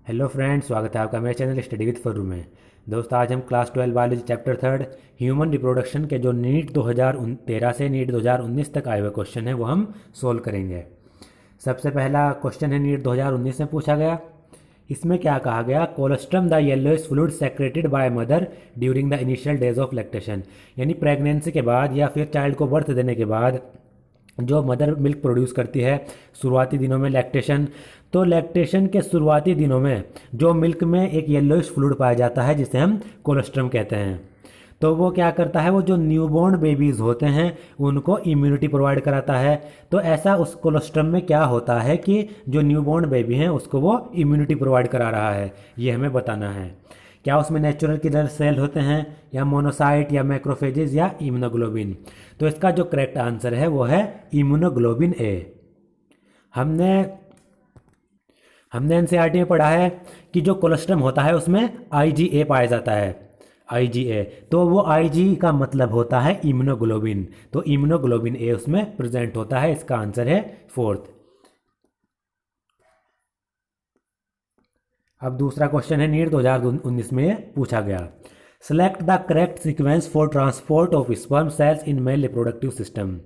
Hello friends, स्वागत है आपका मेरे चैनल स्टडी विद फर्रू में। दोस्तों, आज हम class 12 biology chapter 3 human reproduction के जो नीट 2013 से नीट 2019 तक आए हुए क्वेश्चन हैं वो हम सोल्व करेंगे। सबसे पहला क्वेश्चन है नीट 2019 में पूछा गया। इसमें क्या कहा गया? Colostrum the yellowish fluid secreted by mother during the initial days of lactation, यानी प्रेगनेंसी के बाद या फिर चाइल्ड को बर्थ देने के बाद जो मदर मिल्क प्रोड्यूस करती है शुरुआती दिनों में लैक्टेशन, तो लैक्टेशन के शुरुआती दिनों में जो मिल्क में एक येलोइश फ्लूइड पाया जाता है जिसे हम कोलोस्ट्रम कहते हैं, तो वो क्या करता है, वो जो न्यूबॉर्न बेबीज़ होते हैं उनको इम्यूनिटी प्रोवाइड कराता है। तो ऐसा उस कोलोस्ट्रम में क्या होता है कि जो न्यूबॉर्न बेबी हैं उसको वो इम्यूनिटी प्रोवाइड करा रहा है, ये हमें बताना है। क्या उसमें नेचुरल किलर सेल होते हैं या मोनोसाइट या मैक्रोफेजेस या इम्यूनोग्लोबिन? तो इसका जो करेक्ट आंसर है वो है इम्यूनोग्लोबिन ए। हमने हमने एनसीईआरटी में पढ़ा है कि जो कोलेस्ट्रम होता है उसमें आईजीए पाया जाता है। आईजीए, तो वो आईजी का मतलब होता है इम्यूनोग्लोबिन, तो इम्यूनोग्लोबिन ए उसमें प्रेजेंट होता है। इसका आंसर है फोर्थ। अब दूसरा क्वेश्चन है नीट 2019 में पूछा गया। Select the correct sequence for transport of sperm cells in male reproductive system.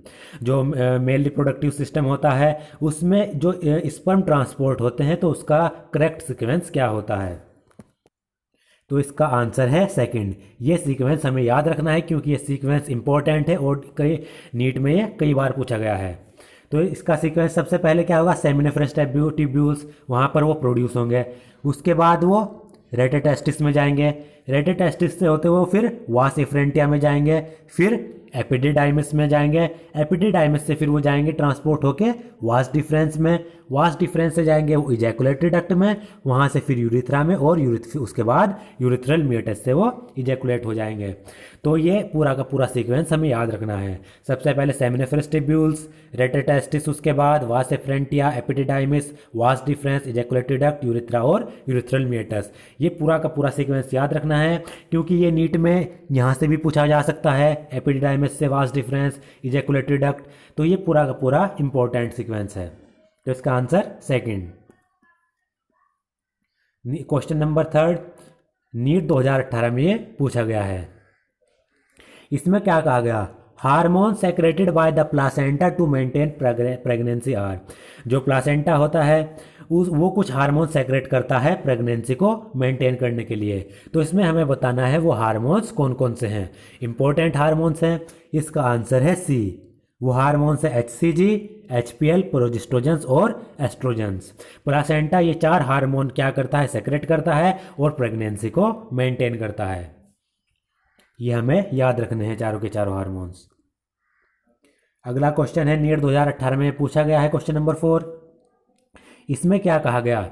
जो मेल रिप्रोडक्टिव सिस्टम होता है उसमें जो स्पर्म ट्रांसपोर्ट होते हैं तो उसका करेक्ट सीक्वेंस क्या होता है? तो इसका आंसर है सेकंड। ये सीक्वेंस हमें याद रखना है क्योंकि ये सीक्वेंस इंपॉर्टेंट है और कई नीट में ये कई बार पूछा गया है। तो इसका सीक्वेंस सबसे पहले क्या होगा? सेमिनिफरस ट्यूब्यूल्स, वहाँ पर वो प्रोड्यूस होंगे। उसके बाद वो रेटेटेस्टिस में जाएंगे, रेटेटेस्टिस से होते हुए फिर वास एफ्रेंटिया में जाएंगे, फिर एपिडिडाइमिस में जाएंगे, एपिडिडाइमिस से फिर वो जाएंगे ट्रांसपोर्ट होके वास डिफरेंस में, वास डिफरेंस से जाएंगे वो इजैकुलेटरी डक्ट में, वहाँ से फिर यूरिथ्रा में और उसके बाद यूरिथ्रल मियोटस से वो इजैकुलेट हो जाएंगे। तो ये पूरा का पूरा सीक्वेंस हमें याद रखना है। सबसे पहले सेमिनिफरस ट्यूब्यूल्स, रेटेटेस्टिस, उसके बाद vas efferentia, epididymis, vas deferens, ejaculatory duct, urethra और यूरिथ्रल मियोटस। ये पूरा का पूरा सीक्वेंस याद रखना है क्योंकि ये नीट में यहाँ से भी पूछा जा सकता है, एपिडिडाइमिस से वास डिफरेंस, इजैकुलेटरी डक्ट। तो ये पूरा का पूरा इंपॉर्टेंट सीक्वेंस है। तो इसका answer second. Question number 3 NEET 2018 में ये पूछा गया है। इसमें क्या कहा गया? Hormone secreted by the placenta to maintain pregnancy are. जो प्लासेंटा होता है वो कुछ हार्मोन सेक्रेट करता है प्रेगनेंसी को मेंटेन करने के लिए। तो इसमें हमें बताना है वो हार्मोन्स कौन कौन से हैं, इंपॉर्टेंट हार्मोन्स हैं। इसका आंसर है सी। वो हार्मोन्स है HCG, HPL, प्रोजेस्ट्रोजेंस और एस्ट्रोजेंस। प्लासेंटा ये 4 हार्मोन क्या करता है? सेक्रेट करता है और प्रेगनेंसी को मेंटेन करता है। ये हमें याद रखने हैं चारों के चारों हार्मोन्स। अगला क्वेश्चन है नीट 2018 में पूछा गया है, क्वेश्चन नंबर 4। इसमें क्या कहा गया?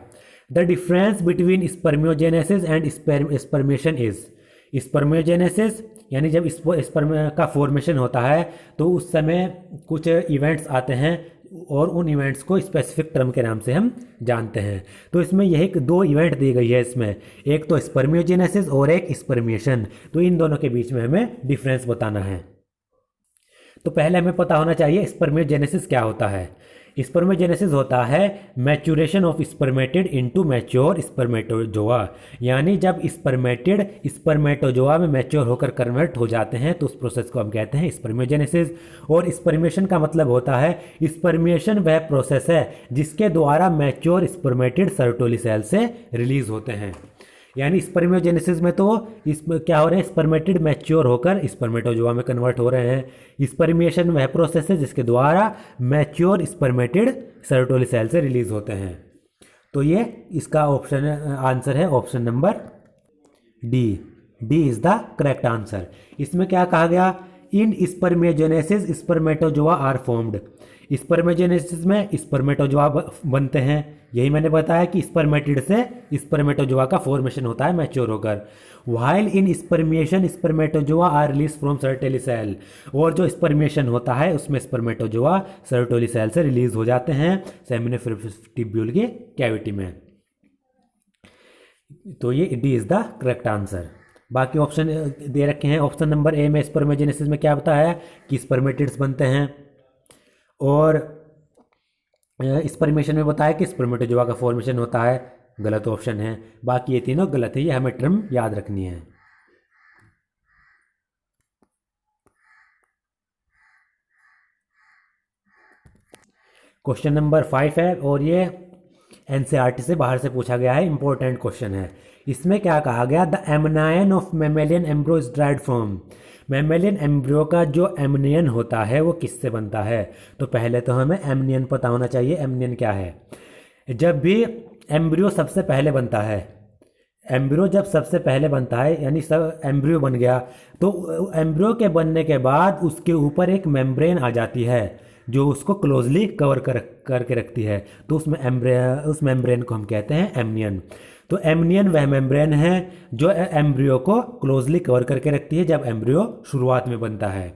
The difference between spermiogenesis and spermiation is. Spermiogenesis यानी जब स्पर्म का फॉर्मेशन होता है तो उस समय कुछ इवेंट्स आते हैं और उन इवेंट्स को स्पेसिफिक टर्म के नाम से हम जानते हैं। तो इसमें यही 2 इवेंट दी गई है इसमें, एक तो स्पर्मियोजेनेसिस और एक स्पर्मेशन। तो इन दोनों के बीच में हमें डिफरेंस बताना है। तो पहले हमें पता होना चाहिए स्पर्मियोजेनेसिस क्या होता है। स्पर्मेजेनेसिस होता है maturation of spermatid into mature spermatozoa, यानी जब स्पर्मेटिड स्पर्मेटोजोआ में मैच्योर होकर कन्वर्ट हो जाते हैं तो उस प्रोसेस को हम कहते हैं स्पर्मेजेनेसिस। और स्पर्मेशन का मतलब होता है, स्पर्मेशन वह प्रोसेस है जिसके द्वारा मैच्योर स्पर्मेटिड सर्टोली सेल से रिलीज होते हैं। यानी स्पर्मियोजेनेसिस में तो क्या हो रहे हैं? स्पर्मेटिड मैच्योर होकर स्पर्मेटोजोआ में कन्वर्ट हो रहे हैं। स्पर्मिएशन वह प्रोसेस है जिसके द्वारा मैच्योर स्पर्मेटिड सर्टोली सेल से रिलीज होते हैं। तो ये इसका ऑप्शन आंसर है option number D. D is the correct answer. इसमें क्या कहा गया? In spermiogenesis spermatozoa are formed. स्पर्मेजेनेसिस में स्पर्मेटोजोआ बनते हैं। यही मैंने बताया कि स्पर्मेटिड से स्पर्मेटोजोआ का फॉर्मेशन होता है मैच्योर होकर। While in spermiation spermatozoa are release from Sertoli cell. और जो स्पर्मिएशन होता है उसमें स्पर्मेटोजोआ सर्टोली सेल से रिलीज हो जाते हैं सेमिनिफरस ट्यूब्यूल की कैविटी में। तो ये D is the correct answer. बाकी ऑप्शन दे रखे हैं। ऑप्शन नंबर ए में स्पर्मेजेनेसिस में क्या बताया है कि स्पर्मेटिड्स बनते हैं, और स्पर्मेशन में बताया कि स्पर्मेटोजोआ का फॉर्मेशन होता है गलत ऑप्शन है। बाकी ये तीनों गलत है, ये हमें टर्म याद रखनी है। क्वेश्चन नंबर 5 है और ये एनसीईआरटी से बाहर से पूछा गया है, इंपॉर्टेंट क्वेश्चन है। इसमें क्या कहा गया, the amnion of mammalian embryo is derived from. Mammalian embryo का जो एमनियन होता है वो किससे बनता है? तो पहले तो हमें एमनियन पता होना चाहिए। एमनियन क्या है? जब भी एम्ब्रियो सबसे पहले बनता है, एम्ब्रियो जब सबसे पहले बनता है यानी सब एम्ब्रियो बन गया, तो एम्ब्रियो के बनने के बाद उसके ऊपर एक मेम्ब्रेन आ जाती है जो उसको क्लोजली कवर करके रखती है। तो उस मेम्ब्रेन को हम कहते हैं एमनियन। तो एमनियन वह मेम्ब्रेन है जो एम्ब्रियो को क्लोजली कवर करके रखती है जब एम्ब्रियो शुरुआत में बनता है।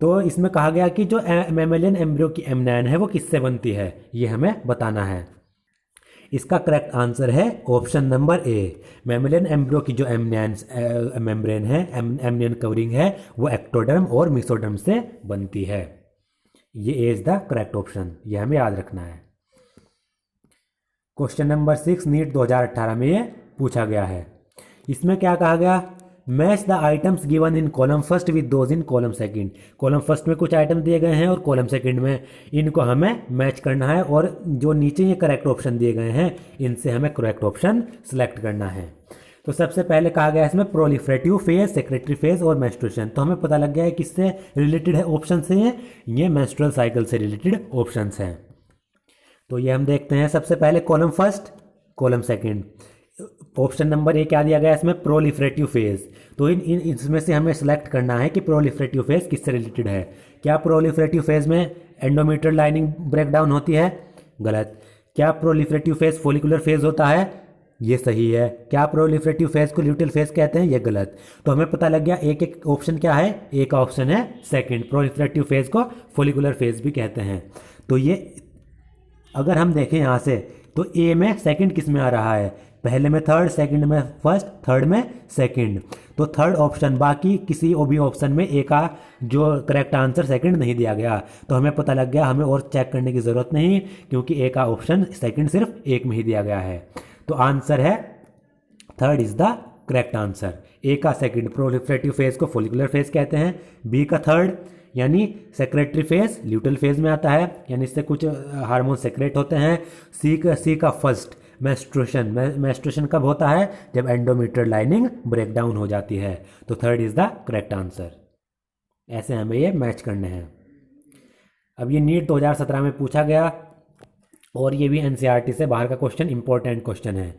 तो इसमें कहा गया कि जो मेमेलियन एम्ब्रियो की एमनायन है वो किससे बनती है, ये हमें बताना है। इसका करेक्ट आंसर है option number A. Mammalian embryo की जो एमनियन मेम्ब्रेन है, एमनियन कवरिंग है, वो एक्टोडर्म और मेसोडर्म से बनती है। ये इज द करेक्ट ऑप्शन, ये हमें याद रखना है। क्वेश्चन नंबर 6 नीट 2018 में ये पूछा गया है। इसमें क्या कहा गया, match the items given in column first with those in column second. Column first में कुछ आइटम दिए गए हैं और कॉलम सेकंड में, इनको हमें मैच करना है और जो नीचे ये करेक्ट ऑप्शन दिए गए हैं इनसे हमें करेक्ट ऑप्शन सेलेक्ट करना है। तो सबसे पहले कहा गया इसमें प्रोलिफरेटिव फेज, सेक्रेटरी फेज और मेंस्ट्रुएशन। तो हमें पता लग गया है किससे रिलेटेड है ऑप्शन से, ये मेंस्ट्रुअल साइकिल से रिलेटेड ऑप्शन हैं। तो ये हम देखते हैं। सबसे पहले column first, column second. Option number A क्या दिया गया इसमें, प्रोलिफरेटिव फेज। तो इसमें से हमें सेलेक्ट करना है कि प्रोलिफरेटिव फेज किससे रिलेटेड है। क्या प्रोलिफरेटिव फेज में एंडोमेट्रियल लाइनिंग ब्रेक डाउन होती है? गलत। क्या प्रोलिफरेटिव फेज फॉलिकुलर फेज होता है? ये सही है। क्या प्रोलिफरेटिव फेज को ल्यूटिल फेज कहते हैं? ये गलत। तो हमें पता लग गया एक एक ऑप्शन क्या है। एक ऑप्शन है सेकंड, प्रोलिफरेटिव फेज को फॉलिकुलर फेज भी कहते हैं। तो ये अगर हम देखें यहाँ से तो ए में सेकंड किस में आ रहा है, पहले में थर्ड, सेकंड में फर्स्ट, थर्ड में सेकंड। तो थर्ड ऑप्शन, बाकी किसी भी ऑप्शन में ए का जो करेक्ट आंसर सेकंड नहीं दिया गया। तो हमें पता लग गया, हमें और चेक करने की ज़रूरत नहीं क्योंकि ए का ऑप्शन सेकंड सिर्फ एक में ही दिया गया है। तो आंसर है third is the correct answer. A का सेकंड, प्रोलिफरेटिव फेज को फॉलिकुलर फेज कहते हैं। बी का थर्ड यानी सेक्रेटरी फेज ल्यूटल फेज में आता है, यानी इससे कुछ हार्मोन सेक्रेट होते हैं। सी का फर्स्ट, मेंस्ट्रुएशन। मेंस्ट्रुएशन कब होता है, जब एंडोमेट्रियल लाइनिंग ब्रेक डाउन हो जाती है। तो third is the correct answer. ऐसे हमें ये मैच करने हैं। अब ये नीट 2017 में पूछा गया और ये भी एनसीईआरटी से बाहर का क्वेश्चन, इंपॉर्टेंट क्वेश्चन है।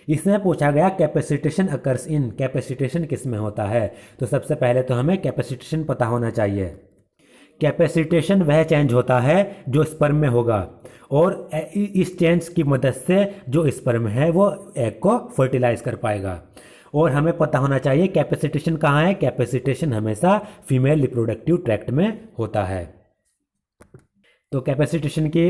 इसमें पूछा गया कैपेसिटेशन अकर्स इन। कैपेसिटेशन किस में होता है? तो सबसे पहले तो हमें कैपेसिटेशन पता होना चाहिए। कैपेसिटेशन वह चेंज होता है जो स्पर्म में होगा और इस चेंज की मदद से जो स्पर्म है वो एग को फर्टिलाइज कर पाएगा। और हमें पता होना चाहिए कैपेसिटेशन कहाँ है। कैपेसिटेशन हमेशा फीमेल रिप्रोडक्टिव ट्रैक्ट में होता है। तो कैपेसिटेशन की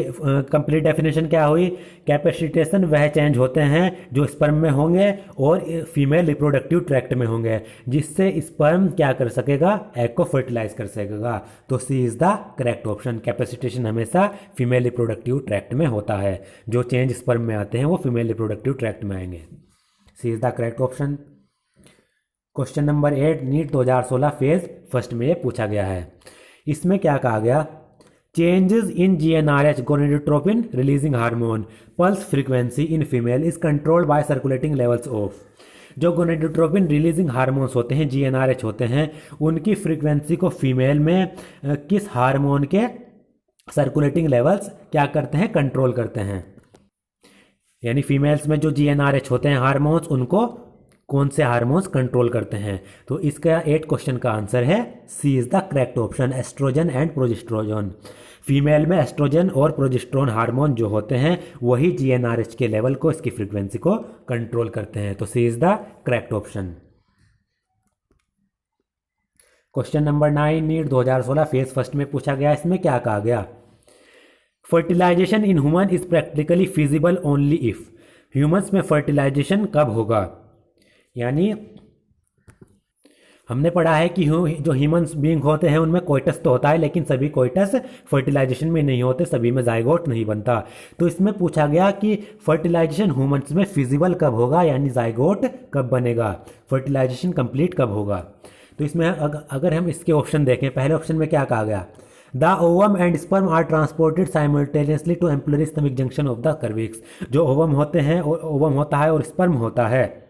कंप्लीट डेफिनेशन क्या हुई, कैपेसिटेशन वह चेंज होते हैं जो स्पर्म में होंगे और फीमेल रिप्रोडक्टिव ट्रैक्ट में होंगे, जिससे स्पर्म क्या कर सकेगा, एग को फर्टिलाइज कर सकेगा। तो C is the correct option. Capacitation हमेशा फीमेल रिप्रोडक्टिव ट्रैक्ट में होता है। जो चेंज स्पर्म में आते हैं वो फीमेल रिप्रोडक्टिव ट्रैक्ट में आएंगे। C is the correct option. Question number 8 NEET 2016 phase first में पूछा गया है। इसमें क्या कहा गया, changes in GnRH gonadotropin releasing hormone pulse frequency in female is controlled by circulating levels of. जो गोनेडोट्रोपिन रिलीजिंग हार्मोन्स होते हैं, GnRH होते हैं, उनकी फ्रीक्वेंसी को फीमेल में किस हार्मोन के सर्कुलेटिंग लेवल्स क्या करते हैं, कंट्रोल करते हैं। यानी फीमेल्स में जो GnRH होते हैं हार्मोन्स, उनको कौन से हार्मोन्स कंट्रोल करते हैं। तो इसका 8 क्वेश्चन का आंसर है C is the correct option, estrogen and progestogen. Female में एस्ट्रोजन और प्रोजेस्ट्रोन हार्मोन जो होते हैं वही GnRH के लेवल को, इसकी फ्रीक्वेंसी को कंट्रोल करते हैं। तो C is the correct option. Question number 9 NEET 2016 phase first में पूछा गया। इसमें क्या कहा गया, fertilisation in human is practically feasible only if. Humans में फर्टिलाइजेशन कब होगा, यानी हमने पढ़ा है कि जो ह्यूमंस बीइंग होते हैं उनमें कोइटस तो होता है, लेकिन सभी कोइटस फर्टिलाइजेशन में नहीं होते, सभी में जाइगोट नहीं बनता। तो इसमें पूछा गया कि फर्टिलाइजेशन ह्यूमंस में फिजिबल कब होगा, यानी जाइगोट कब बनेगा, फर्टिलाइजेशन कंप्लीट कब होगा। तो इसमें अगर हम इसके ऑप्शन देखें, पहले ऑप्शन में क्या कहा गया, the ovum and sperm are transported simultaneously to ampullary isthmic junction of the cervix. जो ओवम होते हैं, ओवम होता है और स्पर्म होता है,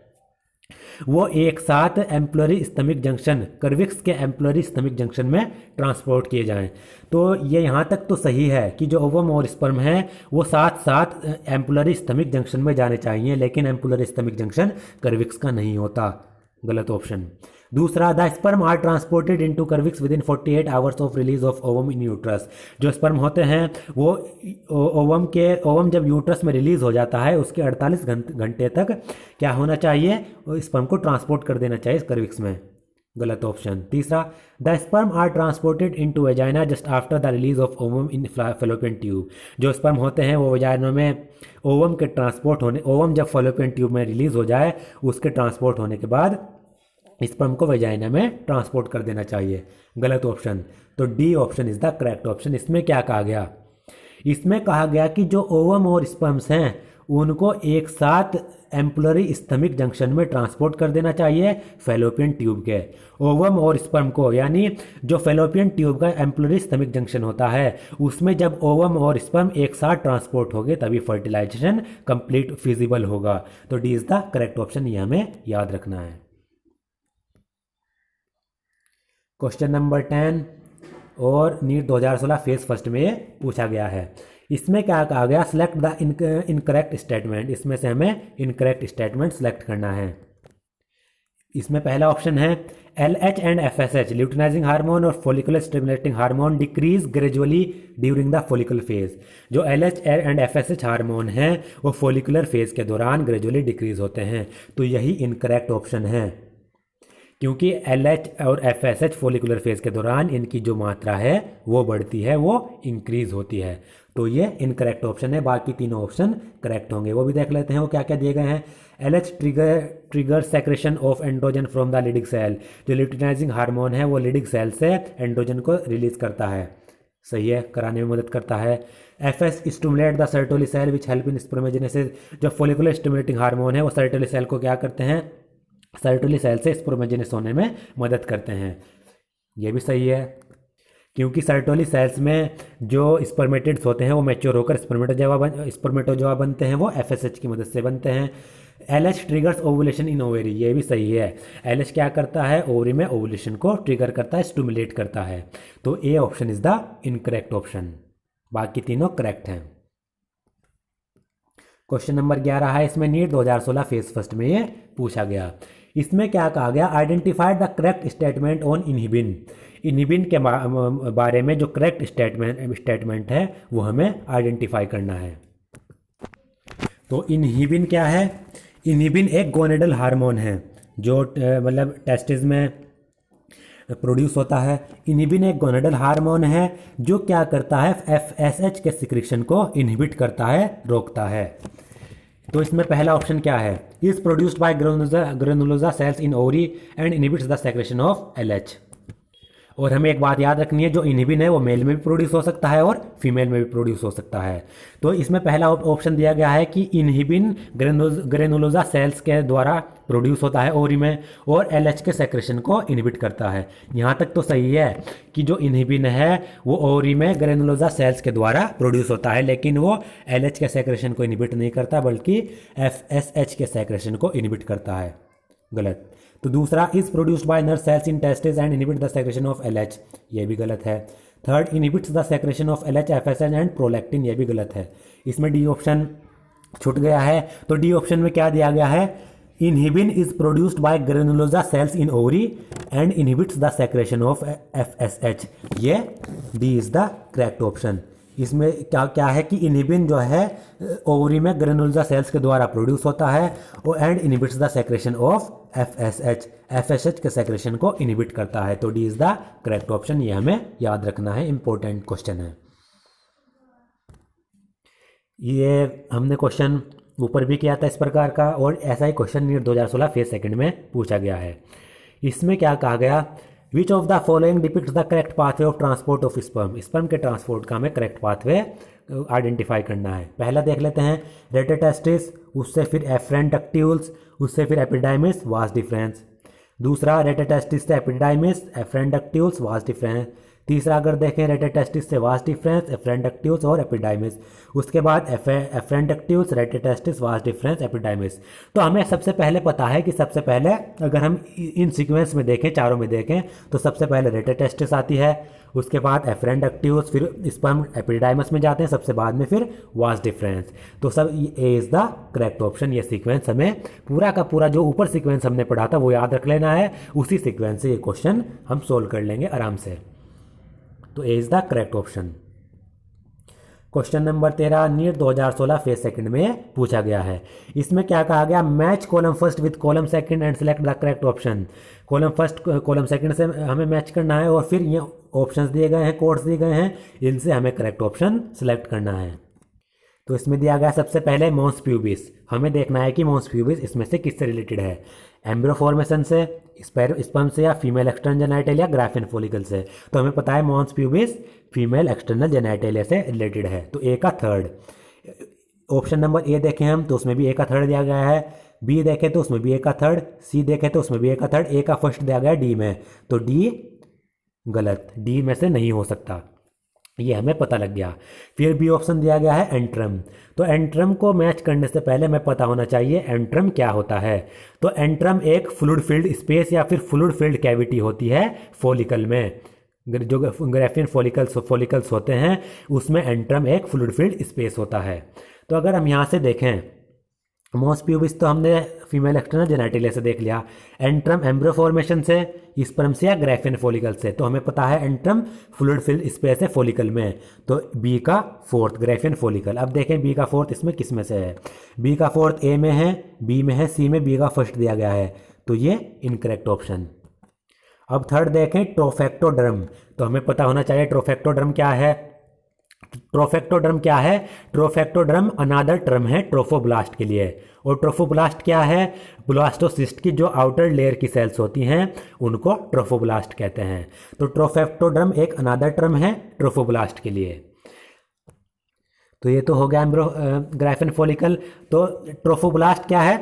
वो एक साथ एम्पलरी स्टमिक जंक्शन, कर्विक्स के एम्पलरी स्टमिक जंक्शन में ट्रांसपोर्ट किए जाएं। तो ये यहाँ तक तो सही है कि जो ओवम और स्पर्म है वो साथ साथ एम्पलरी स्टमिक जंक्शन में जाने चाहिए, लेकिन एम्पलरी स्टमिक जंक्शन कर्विक्स का नहीं होता, गलत ऑप्शन। दूसरा, the sperm are transported into cervix within 48 hours of release of ovum in uterus. जो स्पर्म होते हैं वो ओवम जब यूट्रस में रिलीज हो जाता है उसके 48 घंटे तक क्या होना चाहिए, स्पर्म को ट्रांसपोर्ट कर देना चाहिए कर्विक्स में, गलत ऑप्शन। तीसरा, the sperm are transported into vagina just after the release of ovum in fallopian tube. जो स्पर्म होते हैं वो वेजाइना में ओवम के ट्रांसपोर्ट होने, ओवम जब फैलोपियन ट्यूब में रिलीज हो जाए उसके ट्रांसपोर्ट होने के बाद स्पर्म को वेजाइना में ट्रांसपोर्ट कर देना चाहिए, गलत ऑप्शन। तो D option is the correct option. इसमें क्या कहा गया, इसमें कहा गया कि जो ओवम और स्पर्म्स हैं उनको एक साथ एम्पलरी स्टमिक जंक्शन में ट्रांसपोर्ट कर देना चाहिए फैलोपियन ट्यूब के। ओवम और स्पर्म को, यानी जो फैलोपियन ट्यूब का एम्पलरी स्टमिक जंक्शन होता है उसमें जब ओवम और स्पर्म एक साथ ट्रांसपोर्ट होंगे तभी फर्टिलाइजेशन कंप्लीट फिजिबल होगा। तो D is the correct option, ये हमें याद रखना है। क्वेश्चन नंबर 10 और नीट 2016 फेज फर्स्ट में ये पूछा गया है। इसमें क्या कहा गया, सिलेक्ट द इनकरेक्ट स्टेटमेंट। इसमें से हमें इनकरेक्ट स्टेटमेंट सेलेक्ट करना है। इसमें पहला ऑप्शन है LH and FSH luteinising hormone और follicular stimulating hormone decrease gradually during the follicular phase. जो LH एंड FSH हार्मोन हैं वो फोलिकुलर फेज के दौरान ग्रेजुअली डिक्रीज होते हैं। तो यही इनकरेक्ट ऑप्शन है, क्योंकि LH और FSH फोलिकुलर फेज के दौरान इनकी जो मात्रा है वो बढ़ती है, वो इंक्रीज होती है। तो ये इनकरेक्ट ऑप्शन है। बाकी तीनों ऑप्शन करेक्ट होंगे, वो भी देख लेते हैं वो क्या क्या दिए गए हैं। LH trigger secretion of androgen from the Leydig cell. जो ल्यूटिनाइजिंग हार्मोन है वो लिडिक सेल से एंड्रोजन को रिलीज करता है, सही है, कराने में मदद करता है। FS stimulate the Sertoli cell which help in spermatogenesis. जो फोलिकुलर स्टिमुलेटिंग हार्मोन है वो सर्टोली सेल को क्या करते हैं, सर्टोली सेल से स्पर्मेजेनेस होने में मदद करते हैं, ये भी सही है, क्योंकि सर्टोली सेल्स में जो स्पर्मेटिड्स होते हैं वो मैच्योर होकर स्पर्मेटोजोआ बनते हैं, वो FSH की मदद से बनते हैं। LH ट्रिगर्स ओवुलेशन इन ओवेरी, ये भी सही है। LH क्या करता है, ओवरी में ओवुलेशन को ट्रिगर करता है, स्टिमुलेट करता है। तो A option is the incorrect option, बाकी तीनों करेक्ट हैं। क्वेश्चन नंबर 11 है, इसमें नीट 2016 फेज फर्स्ट में ये पूछा गया। इसमें क्या कहा गया, identified the correct statement on inhibin. Inhibin के बारे में जो करेक्ट स्टेटमेंट है वो हमें आइडेंटिफाई करना है। तो इनहिबिन क्या है, इनहिबिन एक गोनेडल हार्मोन है जो मतलब टेस्टिस में प्रोड्यूस होता है। इनहिबिन एक गोनेडल हार्मोन है जो क्या करता है, FSH के सिक्रेशन को इनहिबिट करता है, रोकता है। तो इसमें पहला ऑप्शन क्या है, is produced by granulosa cells in ovary and inhibits the secretion of LH। और हमें एक बात याद रखनी है, जो इनहिबिन है वो मेल में भी प्रोड्यूस हो सकता है और फीमेल में भी प्रोड्यूस हो सकता है। तो इसमें पहला ऑप्शन दिया गया है कि इनहिबिन ग्रेनुलोसा सेल्स के द्वारा प्रोड्यूस होता है ओवरी में और LH के सेक्रेशन को इनहिबिट करता है। यहाँ तक तो सही है कि जो इनहिबिन है वो ओवरी में ग्रेनुलोसा सेल्स के द्वारा प्रोड्यूस होता है, लेकिन वो LH के सेक्रेशन को इनहिबिट नहीं करता बल्कि FSH के सेक्रेशन को इनहिबिट करता है, गलत। तो दूसरा, is produced by nerve cells in testis and inhibit the secretion of LH, ये भी गलत है। Third, inhibits the secretion of LH, FSH and prolactin, ये भी गलत है। इसमें डी ऑप्शन छूट गया है। तो डी ऑप्शन में क्या दिया गया है, inhibin is produced by granulosa cells in ovary and inhibits the secretion of FSH, ये D is the correct option. इसमें क्या क्या है कि इनहिबिन जो है ओवरी में ग्रेनुलोसा सेल्स के द्वारा प्रोड्यूस होता है और and inhibits the secretion of FSH के सेक्रेशन को इनहिबिट करता है। तो D is the correct option, ये हमें याद रखना है, इंपॉर्टेंट क्वेश्चन है। ये हमने क्वेश्चन ऊपर भी किया था इस प्रकार का और ऐसा ही क्वेश्चन नीट 2016 फेज सेकंड में पूछा गया है। इसमें क्या कहा गया, which of the following depicts the correct pathway of transport of sperm, sperm के ट्रांसपोर्ट का हमें करेक्ट पाथवे आइडेंटिफाई करना है। पहला देख लेते हैं, रेटेटेस्टिस, उससे फिर एफरेंट डक्ट्यूल्स, उससे फिर एपिडाइमिस, वास्ट डिफरेंस। दूसरा रेटेटेस्टिस से epididymis, efferent ductules, vast difference. तीसरा अगर देखें रेटेटेस्टिस से वास्ट डिफरेंस, एफरेंट डक्ट्यूल्स और एपिडाइमिस। उसके बाद efferent ductules, rete testis, vast difference, epididymis. तो हमें सबसे पहले पता है कि सबसे पहले अगर हम इन सीक्वेंस में देखें, चारों में देखें, तो सबसे पहले रेटेटेस्टिस आती है, उसके बाद एफरेंट डक्ट्यूल्स, फिर स्पर्म एपिडाइमिस में जाते हैं, सबसे बाद में फिर वास्ट डिफरेंस। तो सब ए इज़ द करेक्ट ऑप्शन। ये सीक्वेंस हमें पूरा का पूरा जो ऊपर सीक्वेंस हमने पढ़ा था वो याद रख लेना है, उसी सीक्वेंस से ये क्वेश्चन हम सोल्व कर लेंगे आराम से। तो A is the correct option. Question number 13 NEET 2016 phase second में पूछा गया है। इसमें क्या कहा गया, match column first with column second and select the correct option. Column first column second से हमें मैच करना है और फिर ये ऑप्शंस दिए गए हैं, कोड्स दिए गए हैं, इनसे हमें करेक्ट ऑप्शन सेलेक्ट करना है। तो इसमें दिया गया सबसे पहले मॉन्स प्यूबिस, हमें देखना है कि मॉन्स प्यूबिस इसमें से किससे रिलेटेड है, एम्ब्रियो फॉर्मेशन से, स्पर्म से, या फीमेल एक्सटर्नल जेनाइटल या ग्राफिन फॉलिकल से। तो हमें पता है mons pubis female external genital से रिलेटेड है। तो ए का थर्ड। ऑप्शन नंबर ए देखें हम तो उसमें भी ए का थर्ड दिया गया है, बी देखें तो उसमें भी ए का थर्ड, सी देखें तो उसमें भी ए का थर्ड, ए का फर्स्ट दिया गया है डी में, तो डी गलत, डी में से नहीं हो सकता, ये हमें पता लग गया। फिर बी ऑप्शन दिया गया है एंट्रम। तो एंट्रम को मैच करने से पहले हमें पता होना चाहिए एंट्रम क्या होता है। तो एंट्रम एक फ्लूइड फिल्ड स्पेस या फिर फ्लूइड फिल्ड कैविटी होती है फॉलिकल में, जो ग्राफिन फॉलिकल्स होते हैं उसमें एंट्रम एक फ्लूइड फिल्ड स्पेस होता है। तो अगर हम यहाँ से देखें, मॉस प्यूबिस तो हमने फीमेल एक्सटर्नल जेनाइटल से देख लिया, एंट्रम एम्ब्रियो फॉर्मेशन से, स्पर्म से या ग्राफिन फॉलिकल से। तो हमें पता है एंट्रम फ्लूइड फिल्ड स्पेस है फॉलिकल में, तो बी का फोर्थ ग्राफिन फॉलिकल। अब देखें बी का फोर्थ इसमें किस में से है, बी का फोर्थ ए में है, बी में है, सी में बी का फर्स्ट दिया गया है, तो ये इनकरेक्ट ऑप्शन। अब थर्ड देखें ट्रोफेक्टोडर्म, तो हमें पता होना चाहिए ट्रोफेक्टोडर्म क्या है। ट्रोफेक्टोडर्म क्या है, ट्रोफेक्टोडर्म अनादर टर्म है ट्रोफोब्लास्ट के लिए। और ट्रोफोब्लास्ट क्या है, ब्लास्टोसिस्ट की जो आउटर लेयर की सेल्स होती हैं उनको ट्रोफोब्लास्ट कहते हैं। तो ट्रोफेक्टोडर्म एक अनादर टर्म है ट्रोफोब्लास्ट के लिए। तो ये तो हो गया ग्राफिन फॉलिकल। तो ट्रोफोब्लास्ट क्या है,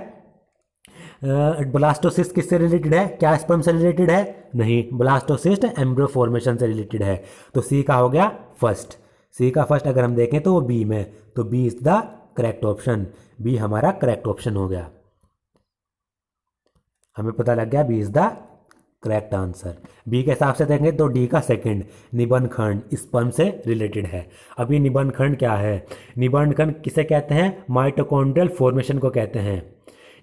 ब्लास्टोसिस्ट किससे रिलेटेड है, क्या स्पर्म से रिलेटेड है, नहीं, ब्लास्टोसिस्ट एम्ब्रियो फॉर्मेशन से रिलेटेड है। तो सी का हो गया फर्स्ट, सी का फर्स्ट अगर हम देखें तो वो बी में, तो B is the correct option, B हमारा करेक्ट ऑप्शन हो गया। हमें पता लग गया B is the correct answer. B के हिसाब से देखेंगे तो डी का सेकंड निबंध खंड स्पर्म से रिलेटेड है। अभी निबंध खंड क्या है, निबंध खंड किसे कहते हैं, माइटोकॉन्ड्रियल फॉर्मेशन को कहते हैं।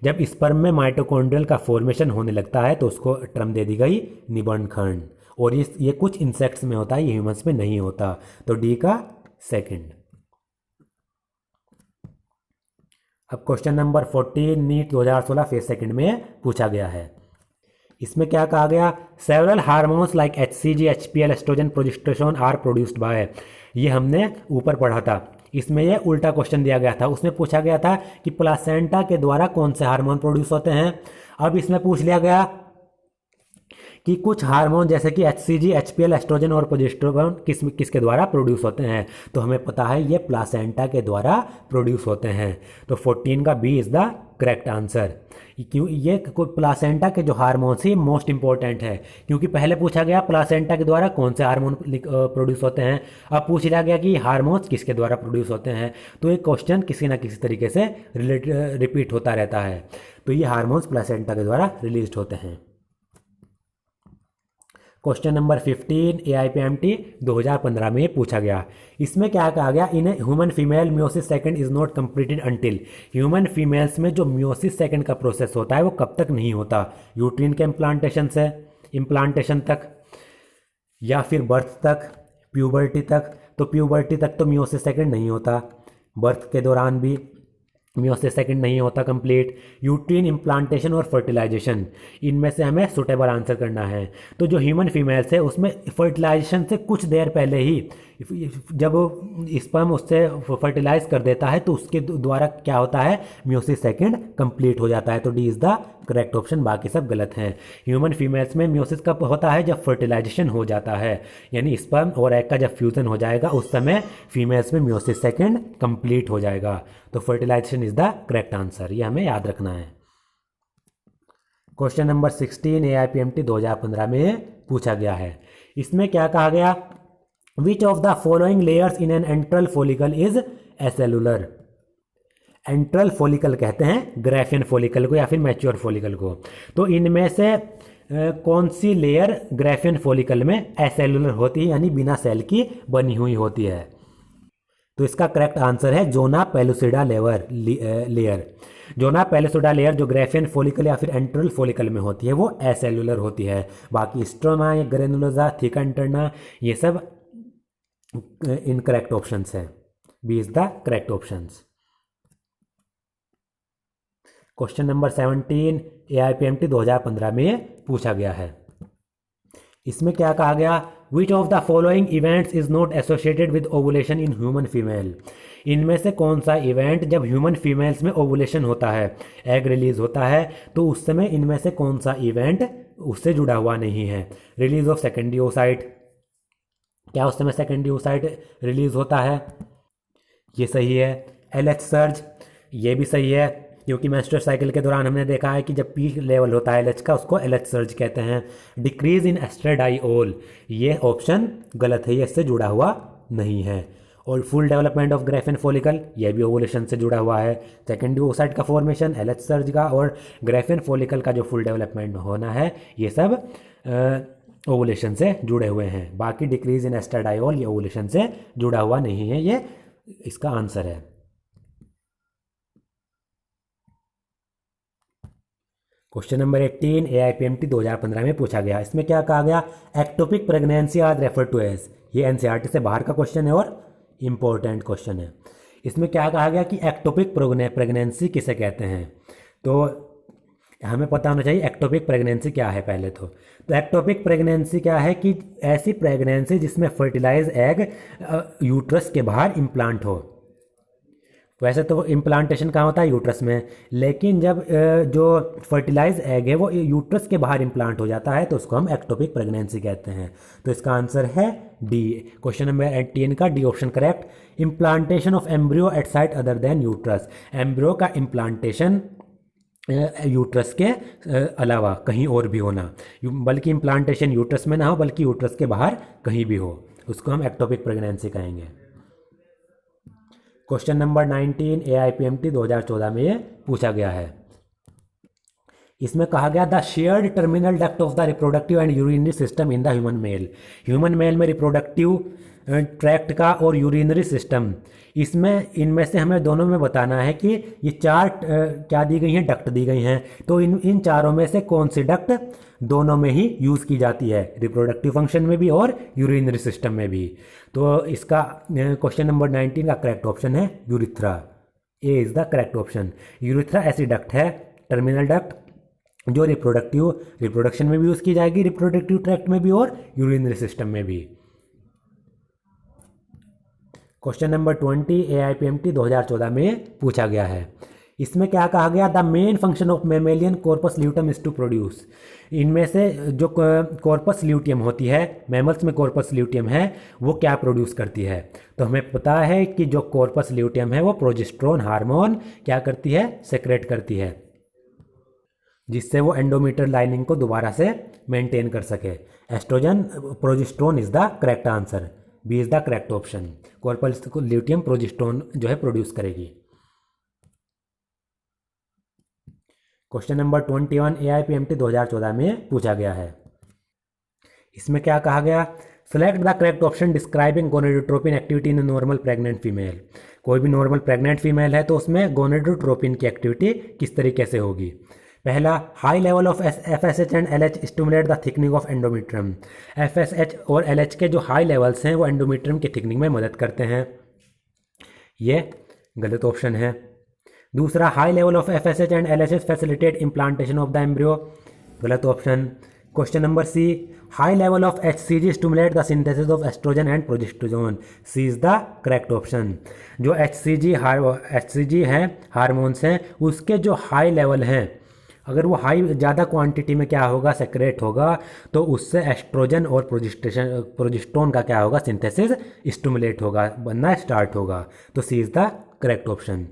जब स्पर्म में माइटोकॉन्ड्रियल का फॉर्मेशन होने लगता है तो उसको टर्म दे दी गई निबंध खंड। और ये कुछ इंसेक्ट्स में होता है, ये ह्यूमंस में नहीं होता। तो डी का सेकंड। अब question number 14 NEET 2016 phase second में पूछा गया है। इसमें क्या कहा गया, several hormones like HCG, HPL, oestrogen, progesterone are produced by. ये हमने ऊपर पढ़ा था, इसमें ये उल्टा क्वेश्चन दिया गया था। उसमें पूछा गया था कि प्लासेंटा के द्वारा कौन से हार्मोन प्रोड्यूस होते हैं। अब इसमें पूछ लिया गया कि कुछ हार्मोन जैसे कि HCG, HPL, एस्ट्रोजन और प्रोजेस्टेरोन किसके द्वारा प्रोड्यूस होते हैं। तो हमें पता है ये प्लासेंटा के द्वारा प्रोड्यूस होते हैं। तो 14 का B is the correct answer. क्यों, ये प्लासेंटा के जो हार्मोन्स हैं मोस्ट इंपॉर्टेंट है, क्योंकि पहले पूछा गया प्लासेंटा के द्वारा कौन से हार्मोन प्रोड्यूस होते हैं, अब पूछ लिया गया कि हार्मोन्स किसके द्वारा प्रोड्यूस होते हैं। तो ये क्वेश्चन किसी ना किसी तरीके से रिपीट होता रहता है। तो ये हार्मोन्स प्लासेंटा के द्वारा रिलीज होते हैं। क्वेश्चन नंबर 15 AIPMT 2015 में पूछा गया। इसमें क्या कहा गया, in human female meiosis second is not completed until. Human females में जो मियोसिस सेकंड का प्रोसेस होता है वो कब तक नहीं होता, यूट्रीन के इम्प्लांटेशन तक, या फिर बर्थ तक, प्यूबर्टी तक। तो प्यूबर्टी तक तो मियोसिस सेकंड नहीं होता, बर्थ के दौरान भी मियोसिस सेकंड नहीं होता कंप्लीट। यूट्रीन इम्प्लांटेशन और फर्टिलाइजेशन, इनमें से हमें सुटेबल आंसर करना है। तो जो ह्यूमन फीमेल्स है उसमें फर्टिलाइजेशन से कुछ देर पहले ही जब स्पर्म उससे फर्टिलाइज कर देता है तो उसके द्वारा क्या होता है, मियोसिस सेकंड कंप्लीट हो जाता है। तो D is the correct option, बाकी सब गलत हैं। ह्यूमन फीमेल्स में मियोसिस कब होता है? जब फर्टिलाइजेशन हो जाता है, यानी स्पर्म और एग का जब फ्यूजन हो जाएगा उस समय फीमेल्स में मियोसिस सेकंड कंप्लीट हो जाएगा। तो fertilisation is the correct answer, ये हमें याद रखना है। क्वेश्चन नंबर 16 AIPMT 2015 में पूछा गया है। इसमें क्या कहा गया? Which of the following layers in an antral follicle is acellular? Antral follicle कहते हैं ग्राफियन फॉलिकल को या फिर मैच्योर फॉलिकल को। तो इनमें से कौन सी लेयर ग्राफियन फॉलिकल में एसेलुलर होती है, यानी बिना सेल की बनी हुई होती है? तो इसका करेक्ट आंसर है zona pellucida layer. Zona pellucida layer जो ग्राफियन फॉलिकल या फिर एंट्रल फॉलिकल में होती है वो एसेलुलर होती है। बाकी स्ट्रोमा या ग्रेनुलोसा, थिका इंटरना, ये सब इनकरेक्ट ऑप्शंस है। B is the correct options. Question number 17 AIPMT 2015 में पूछा गया है। इसमें क्या कहा गया? Which of the following events is not associated with ovulation in human female? इनमें से कौन सा इवेंट जब ह्यूमन फीमेल्स में ओवुलेशन होता है, एग रिलीज होता है, तो उस समय इनमें से कौन सा इवेंट उससे जुड़ा हुआ नहीं है? रिलीज ऑफ सेकेंडरी ओसाइट, क्या उस समय सेकेंडरी ओसाइट रिलीज होता है? ये सही है। LH सर्ज, ये भी सही है, क्योंकि मेंस्ट्रुअल साइकिल के दौरान हमने देखा है कि जब पीक लेवल होता है LH का उसको LH सर्ज कहते हैं। डिक्रीज इन एस्ट्रेडाइओल, ये ऑप्शन गलत है, ये इससे जुड़ा हुआ नहीं है। और full development of Graafian follicle, ये भी ओवुलेशन से जुड़ा हुआ है। सेकेंडरी ओसाइट का फॉर्मेशन, LH सर्ज का, और ग्राफियन फॉलिकल का जो फुल डेवलपमेंट होना है, ये सब ओवुलेशन से जुड़े हुए हैं। बाकी डिक्रीज इन एस्ट्रेडाइओल ये ओवुलेशन से जुड़ा हुआ नहीं है, ये इसका आंसर है। क्वेश्चन नंबर 18 AIPMT 2015 में पूछा गया। इसमें क्या कहा गया? Ectopic pregnancy are refer to as. ये NCERT से बाहर का क्वेश्चन है और इम्पोर्टेंट क्वेश्चन है। इसमें क्या कहा गया कि एक्टोपिक प्रेगनेंसी किसे कहते हैं? तो हमें पता होना चाहिए एक्टोपिक प्रेगनेंसी क्या है पहले तो एक्टोपिक प्रेगनेंसी क्या है कि ऐसी प्रेगनेंसी जिसमें फर्टिलाइज एग यूट्रस के बाहर इम्प्लांट हो। वैसे तो इम्प्लांटेशन कहाँ होता है? यूट्रस में, लेकिन जब जो फर्टिलाइज एग है वो यूट्रस के बाहर इम्प्लांट हो जाता है तो उसको हम एक्टोपिक प्रेगनेंसी कहते हैं। तो इसका आंसर है डी। क्वेश्चन नंबर 18 का D option correct. Implantation of embryo at site other than uterus, embryo का इम्प्लांटेशन यूट्रस के अलावा कहीं और भी होना, बल्कि इम्प्लांटेशन यूट्रस में ना हो बल्कि यूट्रस के बाहर कहीं भी हो, उसको हम एक्टोपिक प्रेगनेंसी कहेंगे। क्वेश्चन नंबर 19 AIPMT 2014 में पूछा गया है। इसमें कहा गया the shared terminal duct of the reproductive and urinary system in the human male. Human male में रिप्रोडक्टिव ट्रैक्ट का और यूरिनरी सिस्टम, इसमें इनमें से हमें दोनों में बताना है कि ये चार क्या दी गई हैं? डक्ट दी गई हैं। तो इन चारों में से कौन सी डक्ट दोनों में ही यूज़ की जाती है, रिप्रोडक्टिव फंक्शन में भी और यूरिनरी सिस्टम में भी? तो इसका क्वेश्चन नंबर 19 का करेक्ट ऑप्शन है urethra. A is the correct option. Urethra ऐसी डक्ट है, टर्मिनल डक्ट, जो रिप्रोडक्शन में भी यूज़ की जाएगी, रिप्रोडक्टिव ट्रैक्ट में भी और यूरिनरी सिस्टम में भी। क्वेश्चन नंबर 20 AIPMT 2014 में पूछा गया है। इसमें क्या कहा गया? The main function of mammalian corpus luteum is to produce. इनमें से जो कॉर्पस ल्यूटियम होती है, मैमल्स में कॉर्पस ल्यूटियम है, वो क्या प्रोड्यूस करती है? तो हमें पता है कि जो कॉर्पस ल्यूटियम है वो प्रोजेस्टेरोन हार्मोन क्या करती है? सेक्रेट करती है, जिससे वो एंडोमीटर लाइनिंग को दोबारा से मेंटेन कर सके। Estrogen, progesterone is the correct answer. B is the correct option. Corpus luteum progesterone जो है प्रोड्यूस करेगी। क्वेश्चन नंबर 21 AIPMT 2014 में पूछा गया है। इसमें क्या कहा गया? Select the correct option describing gonadotropin activity in normal pregnant female. कोई भी नॉर्मल प्रेग्नेंट फीमेल है तो उसमें गोनेडोट्रोपिन की एक्टिविटी किस तरीके से होगी? पहला, high level of FSH and LH stimulate the thickening of endometrium. FSH और LH के जो हाई लेवल्स हैं वो एंडोमेट्रियम की थिकनिंग में मदद करते हैं, ये गलत ऑप्शन है। दूसरा, high level of FSH and LH facilitate implantation of the embryo, गलत option. Question number C, high level of HCG stimulate the synthesis of estrogen and progesterone, C is the correct option. जो HCG हैं hormones हैं, उसके जो high level हैं अगर वो high ज़्यादा क्वांटिटी में क्या होगा, सेक्रेट होगा, तो उससे एस्ट्रोजन और प्रोजेस्टेरोन का क्या होगा, सिंथेसिस स्टिमुलेट होगा, बनना स्टार्ट होगा। तो C is the correct option.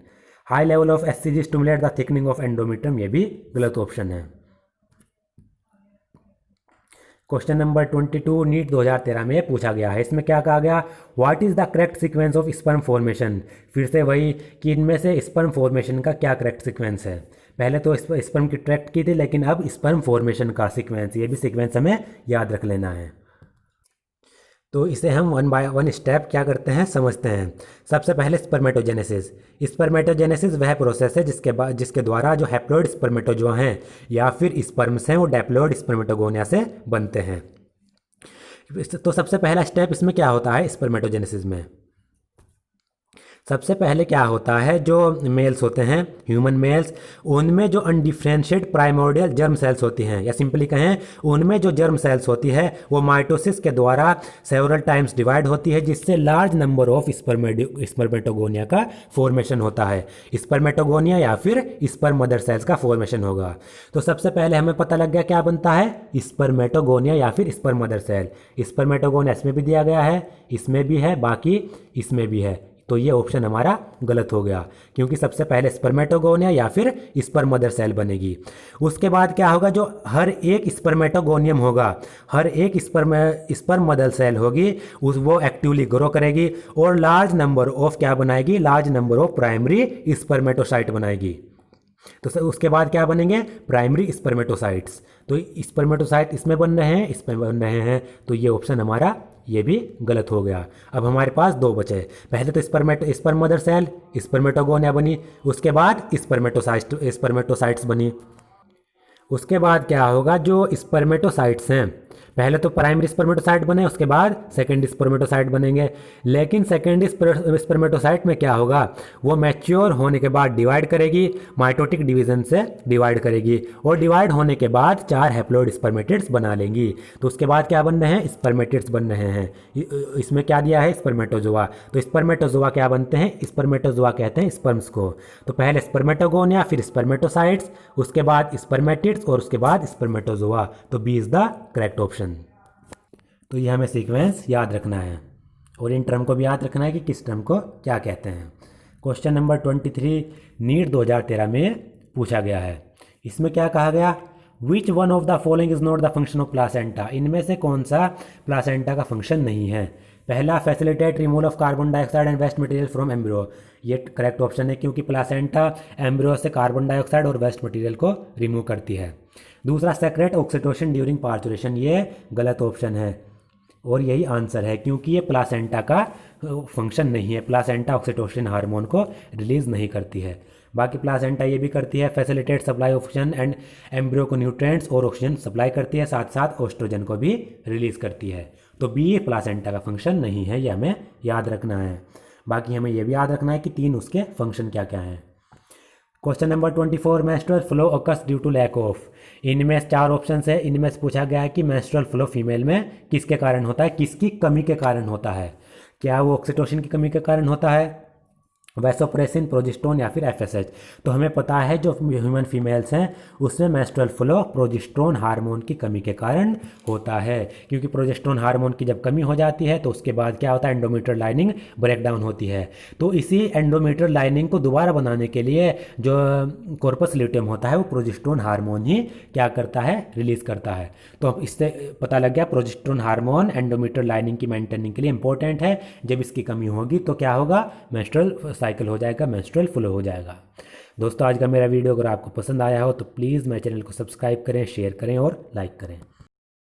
High level of HCG stimulate the thickening of endometrium, ये भी गलत ऑप्शन है। क्वेश्चन नंबर 22 नीट 2013 में पूछा गया है। इसमें क्या कहा गया, what is the correct sequence of sperm formation. फिर से वही कि इनमें से स्पर्म फॉर्मेशन का क्या करेक्ट सीक्वेंस है। पहले तो स्पर्म की ट्रैक्ट की थी, लेकिन अब स्पर्म फॉर्मेशन का सीक्वेंस, ये भी सीक्वेंस हमें याद रख लेना है। तो इसे हम वन बाय वन स्टेप क्या करते हैं, समझते हैं। सबसे पहले स्पर्मेटोजेनेसिस। स्पर्मेटोजेनेसिस वह प्रोसेस है जिसके द्वारा जो हैप्लॉइड स्पर्मेटोजोआ हैं या फिर स्पर्म्स हैं वो डैप्लॉइड स्पर्मेटोगोनिया से बनते हैं। तो सबसे पहला स्टेप इसमें क्या होता है, स्पर्मेटोजेनेसिस में सबसे पहले क्या होता है, जो मेल्स होते हैं, ह्यूमन मेल्स, उनमें जो अनडिफ्रेंशिएट प्राइमोर्डियल जर्म सेल्स होती हैं, या सिंपली कहें उनमें जो जर्म सेल्स होती है वो माइटोसिस के द्वारा सेवरल टाइम्स डिवाइड होती है, जिससे लार्ज नंबर ऑफ स्पर्मेटोगोनिया का फॉर्मेशन होता है। स्पर्मेटोगोनिया या फिर स्पर्म मदर सेल्स का फॉर्मेशन होगा। तो सबसे पहले हमें पता लग गया क्या बनता है, स्पर्मेटोगोनिया या फिर स्पर्म मदर सेल। स्पर्मेटोगोनिया इसमें भी दिया गया है, इसमें भी है, बाकी इसमें भी है। तो ये ऑप्शन हमारा गलत हो गया, क्योंकि सबसे पहले स्पर्मेटोगोनिया या फिर स्पर्म मदर सेल बनेगी। उसके बाद क्या होगा, जो हर एक स्पर्मेटोगोनियम होगा, हर एक स्पर्म मदर सेल होगी, वो एक्टिवली ग्रो करेगी और लार्ज नंबर ऑफ क्या बनाएगी, large number of primary spermatocyte बनाएगी। तो उसके बाद क्या बनेंगे, प्राइमरी स्पर्मेटोसाइट्स। तो स्पर्मेटोसाइट इसमें बन रहे हैं, इसमें बन रहे हैं, तो ये ऑप्शन हमारा ये भी गलत हो गया। अब हमारे पास दो बचे। पहले तो स्पर्म मदर सेल, स्पर्मेटोगोनिया बनी, उसके बाद स्पर्मेटोसाइट्स बनी। उसके बाद क्या होगा, जो स्पर्मेटोसाइट्स हैं, पहले तो प्राइमरी स्पर्मेटोसाइट बने, उसके बाद सेकेंड स्पर्मेटोसाइट बनेंगे। लेकिन सेकेंड स्पर्मेटोसाइट में क्या होगा, वो मैच्योर होने के बाद डिवाइड करेगी, माइटोटिक डिवीजन से डिवाइड करेगी, और डिवाइड होने के बाद 4 हैप्लॉइड स्पर्मेटिड्स बना लेंगी। तो उसके बाद क्या बन रहे हैं, स्पर्मेटिड्स बन रहे हैं। इसमें क्या दिया है, स्पर्मेटोजोआ। तो स्पर्मेटोजोआ क्या बनते हैं, स्पर्मेटोजोआ कहते हैं स्पर्म्स को। तो पहले स्पर्मेटोगोनिया, फिर स्पर्मेटोसाइट्स, उसके बाद स्पर्मेटिड्स और उसके बाद स्पर्मेटोजोआ। तो B is the correct option. तो ये हमें सीक्वेंस याद रखना है और इन टर्म को भी याद रखना है कि किस टर्म को क्या कहते हैं। क्वेश्चन नंबर 23 नीट 2013 में पूछा गया है। इसमें क्या कहा गया, which one of the following is not the function of placenta. इनमें से कौन सा प्लासेंटा का फंक्शन नहीं है। पहला, facilitate removal of carbon dioxide and waste material from embryo. ये करेक्ट ऑप्शन है, क्योंकि प्लासेंटा एम्ब्रियो से कार्बन डाइऑक्साइड और वेस्ट मटेरियल को रिमूव करती है। दूसरा, सेक्रेट ऑक्सीटोसिन ड्यूरिंग पार्चुरेशन। ये गलत ऑप्शन है और यही आंसर है, क्योंकि ये प्लासेंटा का फंक्शन नहीं है। प्लासेंटा ऑक्सीटोसिन हार्मोन को रिलीज नहीं करती है। बाकी प्लासेंटा ये भी करती है, facilitate supply oxygen and embryo को न्यूट्रिएंट्स और ऑक्सीजन सप्लाई करती है, साथ साथ ऑस्ट्रोजन को भी रिलीज करती है। तो बी प्लासेंटा का फंक्शन नहीं है, ये हमें याद रखना है। बाकी हमें यह भी याद रखना है कि 3 उसके फंक्शन क्या क्या हैं। Question number 24, menstrual flow occurs due to lack of. इनमें 4 ऑप्शन है, इनमें से पूछा गया है कि मेंस्ट्रुअल फ्लो फीमेल में किसके कारण होता है, किसकी कमी के कारण होता है। क्या वो ऑक्सीटोसिन की कमी के कारण होता है, वैसोप्रेसिन, प्रोजेस्टेरोन या फिर एफएसएच। तो हमें पता है जो ह्यूमन फीमेल्स हैं उसमें मेंस्ट्रुअल फ्लो प्रोजेस्टेरोन हार्मोन की कमी के कारण होता है, क्योंकि प्रोजेस्टेरोन हार्मोन की जब कमी हो जाती है तो उसके बाद क्या होता है, एंडोमेट्रियल लाइनिंग ब्रेक डाउन होती है। तो इसी एंडोमेट्रियल लाइनिंग को दोबारा बनाने के लिए जो कॉर्पस ल्यूटियम होता है वो प्रोजेस्टेरोन हार्मोन ही क्या करता है, रिलीज करता है। तो इससे पता लग गया प्रोजेस्टेरोन हार्मोन एंडोमेट्रियल लाइनिंग की मेंटेनिंग के लिए इंपॉर्टेंट है। जब इसकी कमी होगी तो क्या होगा, मेंस्ट्रुअल साइकिल हो जाएगा, मेंस्ट्रुअल फ्लो हो जाएगा। दोस्तों, आज का मेरा वीडियो अगर आपको पसंद आया हो तो प्लीज़ मेरे चैनल को सब्सक्राइब करें, शेयर करें और लाइक करें।